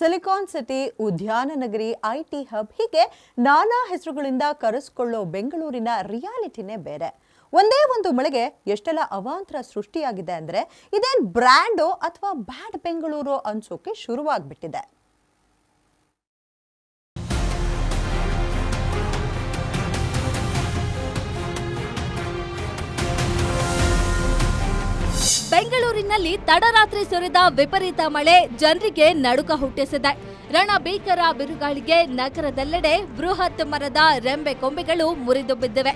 Silicon city, ಉದ್ಯಾನ ನಗರಿ, IT hub ಹೀಗೆ ನಾನಾ ಹೆಸರುಗಳಿಂದ ಕರೆಸಿಕೊಳ್ಳೋ ಬೆಂಗಳೂರಿನ ರಿಯಾಲಿಟಿನೇ ಬೇರೆ. ಒಂದೇ ಒಂದು ಮಳೆಗೆ ಎಷ್ಟೆಲ್ಲ ಅವಾಂತರ ಸೃಷ್ಟಿಯಾಗಿದೆ ಅಂದ್ರೆ ಇದೇನ್ ಬ್ರ್ಯಾಂಡೋ ಅಥವಾ ಬ್ಯಾಡ್ ಬೆಂಗಳೂರು ಅನ್ಸೋಕೆ ಶುರುವಾಗ್ಬಿಟ್ಟಿದೆ. ಬೆಂಗಳೂರಿನಲ್ಲಿ ತಡರಾತ್ರಿ ಸುರಿದ ವಿಪರೀತ ಮಳೆ ಜನರಿಗೆ ನಡುಕ ಹುಟ್ಟಿಸಿದೆ. ರಣಭೀಕರ ಬಿರುಗಾಳಿಗೆ ನಗರದೆಲ್ಲೆಡೆ ಬೃಹತ್ ಮರದ ರೆಂಬೆ ಕೊಂಬೆಗಳು ಮುರಿದು ಬಿದ್ದಿವೆ.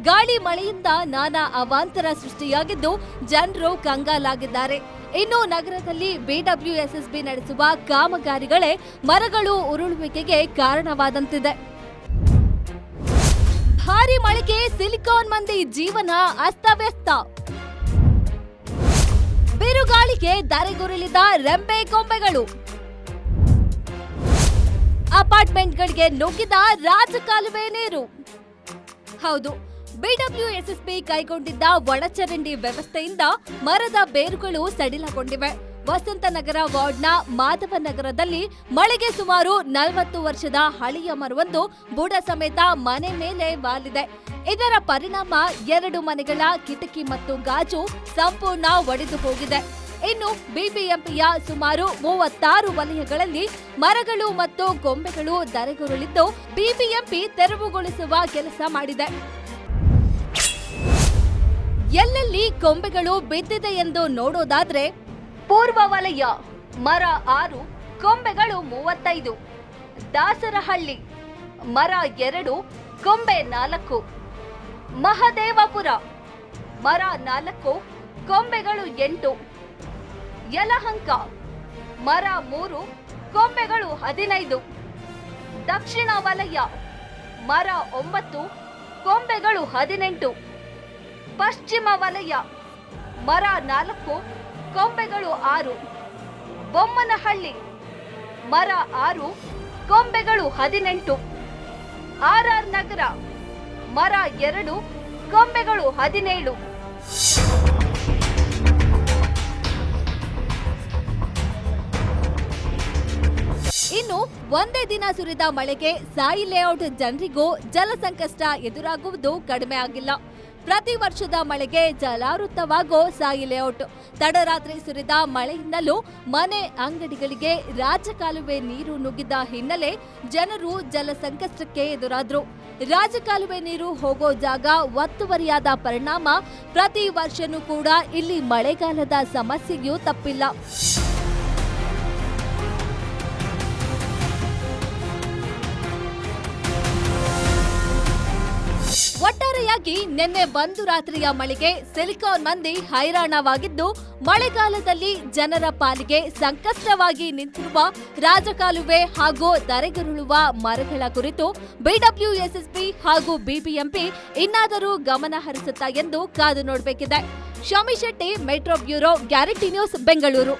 ಗಾಳಿ ಮಳೆಯಿಂದ ನಾನಾ ಅವಾಂತರ ಸೃಷ್ಟಿಯಾಗಿದ್ದು ಜನರು ಕಂಗಾಲಾಗಿದ್ದಾರೆ. ಇನ್ನು ನಗರದಲ್ಲಿ ಬಿಡಬ್ಲ್ಯೂಎಸ್ಎಸ್ಬಿ ನಡೆಸುವ ಕಾಮಗಾರಿಗಳೇ ಮರಗಳು ಉರುಳುವಿಕೆಗೆ ಕಾರಣವಾದಂತಿದೆ. ಭಾರಿ ಮಳೆಗೆ ಸಿಲಿಕಾನ್ ಮಂದಿ ಜೀವನ ಅಸ್ತವ್ಯಸ್ತ. ಬಿರುಗಾಳಿಗೆ ಧರೆಗುರುಳಿದ ರೆಂಬೆ ಕೊಂಬೆಗಳು. ಅಪಾರ್ಟ್ಮೆಂಟ್ಗಳಿಗೆ ನುಗ್ಗಿದ ರಾಜಕಾಲುವೆ ನೀರು. ಹೌದು, ಬಿಡಬ್ಲ್ಯೂಎಸ್ಎಸ್ಬಿ ಕೈಗೊಂಡಿದ್ದ ಒಳಚರಂಡಿ ವ್ಯವಸ್ಥೆಯಿಂದ ಮರದ ಬೇರುಗಳು ಸಡಿಲಗೊಂಡಿವೆ. ವಸಂತನಗರ ವಾರ್ಡ್ನ ಮಾಧವನಗರದಲ್ಲಿ ಮಳೆಗೆ ಸುಮಾರು 40 ವರ್ಷದ ಹಳೆಯ ಮರವೊಂದು ಬುಡ ಸಮೇತ ಮನೆ ಮೇಲೆ ವಾಲಿದೆ. ಇದರ ಪರಿಣಾಮ 2 ಮನೆಗಳ ಕಿಟಕಿ ಮತ್ತು ಗಾಜು ಸಂಪೂರ್ಣ ಒಡೆದು ಹೋಗಿದೆ. ಇನ್ನು ಬಿಬಿಎಂಪಿಯ ಸುಮಾರು 36 ವಲಯಗಳಲ್ಲಿ ಮರಗಳು ಮತ್ತು ಕೊಂಬೆಗಳು ಧರೆಗುರುಳಿದ್ದು ಬಿಬಿಎಂಪಿ ತೆರವುಗೊಳಿಸುವ ಕೆಲಸ ಮಾಡಿದೆ. ಎಲ್ಲೆಲ್ಲಿ ಕೊಂಬೆಗಳು ಬಿದ್ದಿದೆ ಎಂದು ನೋಡೋದಾದ್ರೆ, ಪೂರ್ವ ವಲಯ ಮರ 6, ಕೊಂಬೆಗಳು 35. ದಾಸರಹಳ್ಳಿ ಮರ 2, ಕೊಂಬೆ 4. ಮಹದೇವಪುರ ಮರ 4, ಕೊಂಬೆಗಳು 8. ಯಲಹಂಕ ಮರ 3, ಕೊಂಬೆಗಳು 15. ದಕ್ಷಿಣ ವಲಯ ಮರ 9, ಕೊಂಬೆಗಳು 18. ಪಶ್ಚಿಮ ವಲಯ ಮರ 4, ಕೊಂಬೆಗಳು 6. ಬೊಮ್ಮನಹಳ್ಳಿ ಮರ 6, ಕೊಂಬೆಗಳು 18. ಆರ್ಆರ್ ನಗರ ಮರ 2, ಕೊಂಬೆಗಳು 17. ಇನ್ನು ಒಂದೇ ದಿನ ಸುರಿದ ಮಳೆಗೆ ಸಾಯಿ ಲೇಔಟ್ ಜನರಿಗೂ ಜಲ ಸಂಕಷ್ಟ ಎದುರಾಗುವುದು ಕಡಿಮೆ ಆಗಿಲ್ಲ. ಪ್ರತಿ ವರ್ಷದ ಮಳೆಗೆ ಜಲಾವೃತವಾಗೋ ಸಾಯಿ ಲೇಔಟ್ ತಡರಾತ್ರಿ ಸುರಿದ ಮಳೆಯಿಂದಲೂ ಮನೆ ಅಂಗಡಿಗಳಿಗೆ ರಾಜಕಾಲುವೆ ನೀರು ನುಗ್ಗಿದ ಹಿನ್ನೆಲೆ ಜನರು ಜಲ ಸಂಕಷ್ಟಕ್ಕೆ ಎದುರಾದ್ರು. ರಾಜಕಾಲುವೆ ನೀರು ಹೋಗೋ ಜಾಗ ಒತ್ತುವರಿಯಾದ ಪರಿಣಾಮ ಪ್ರತಿ ವರ್ಷನೂ ಕೂಡ ಇಲ್ಲಿ ಮಳೆಗಾಲದ ಸಮಸ್ಯೆಯೂ ತಪ್ಪಿಲ್ಲ. ಒಟ್ಟಾರೆಯಾಗಿ ನಿನ್ನೆ ಬಂದು ರಾತ್ರಿಯ ಮಳೆಗೆ ಸಿಲಿಕಾನ್ ಮಂದಿ ಹೈರಾಣವಾಗಿದ್ದು, ಮಳೆಗಾಲದಲ್ಲಿ ಜನರ ಪಾಲಿಗೆ ಸಂಕಷ್ಟವಾಗಿ ನಿಂತಿರುವ ರಾಜಕಾಲುವೆ ಹಾಗೂ ಧರೆಗುರುಳುವ ಮರಗಳ ಕುರಿತು ಬಿಡಬ್ಲ್ಯೂಎಸ್ಎಸ್ಬಿ ಹಾಗೂ ಬಿಬಿಎಂಪಿ ಇನ್ನಾದರೂ ಗಮನ ಹರಿಸುತ್ತಾ ಎಂದು ಕಾದು ನೋಡಬೇಕಿದೆ. Shami Shetty, metro bureau, guarantee news, Bengaluru.